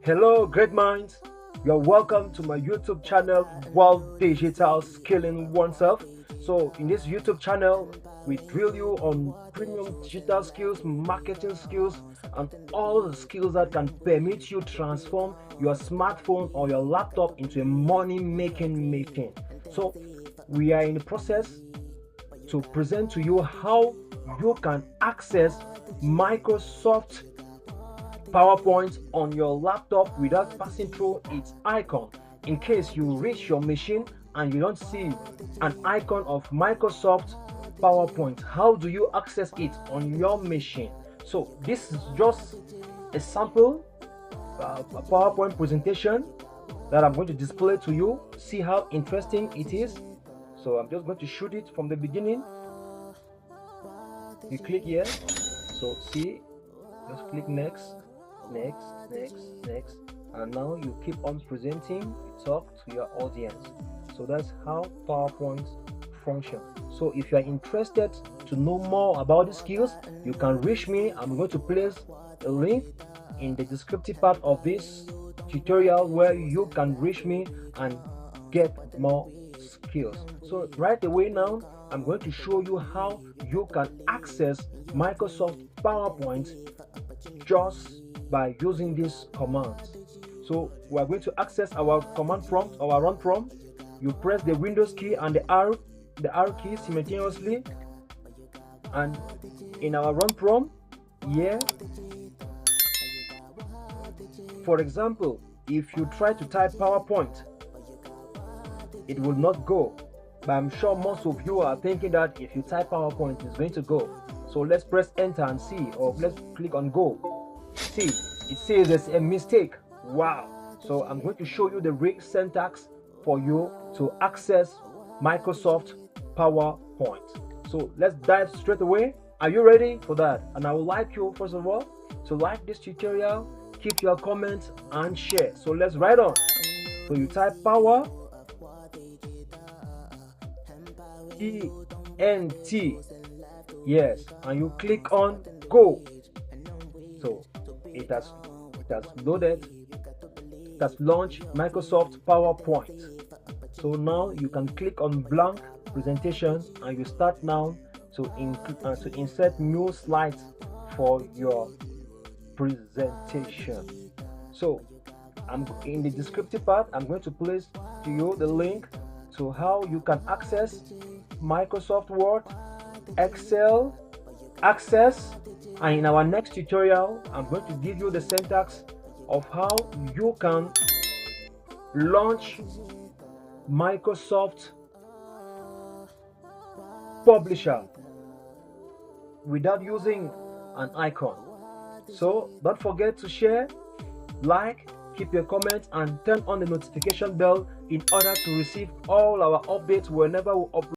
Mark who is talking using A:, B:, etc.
A: Hello, great minds. You're welcome to my YouTube channel, World Digital Skilling Oneself. So, in this YouTube channel, we drill you on premium digital skills, marketing skills, and all the skills that can permit you transform your smartphone or your laptop into a money-making machine. So, we are in the process to present to you how you can access Microsoft PowerPoint on your laptop without passing through its icon. In case you reach your machine and you don't see an icon of Microsoft PowerPoint, how do you access it on your machine? So this is just a sample PowerPoint presentation that I'm going to display to you. See how interesting it is. So I'm just going to shoot it from the beginning. You click here. So see, just click next, and now you keep on presenting. You talk to your audience. So that's how PowerPoint function. So if you are interested to know more about these skills, you can reach me. I'm going to place a link in the descriptive part of this tutorial where you can reach me and get more skills. So right away now, I'm going to show you how you can access Microsoft PowerPoint just by using this command. So we are going to access our command prompt, our run prompt. You press the Windows key and the R key simultaneously, and in our run prompt here, for example, if you try to type PowerPoint, it will not go. But I'm sure most of you are thinking that if you type PowerPoint, it's going to go. So let's press enter and see, or let's click on go. See, it says there's a mistake. Wow. So I'm going to show you the real syntax for you to access Microsoft PowerPoint. So let's dive straight away. Are you ready for that? And I would like you, first of all, to like this tutorial, keep your comments and share. So let's ride on. So you type power PNT, yes, and you click on go. So it has loaded, it has launched Microsoft PowerPoint. So now you can click on blank presentation and you start now to insert new slides for your presentation. So I'm in the descriptive part. I'm going to place to you the link to how you can access Microsoft Word, Excel, Access, and in our next tutorial I'm going to give you the syntax of how you can launch Microsoft Publisher without using an icon. So don't forget to share, like, keep your comments, and turn on the notification bell in order to receive all our updates whenever we upload.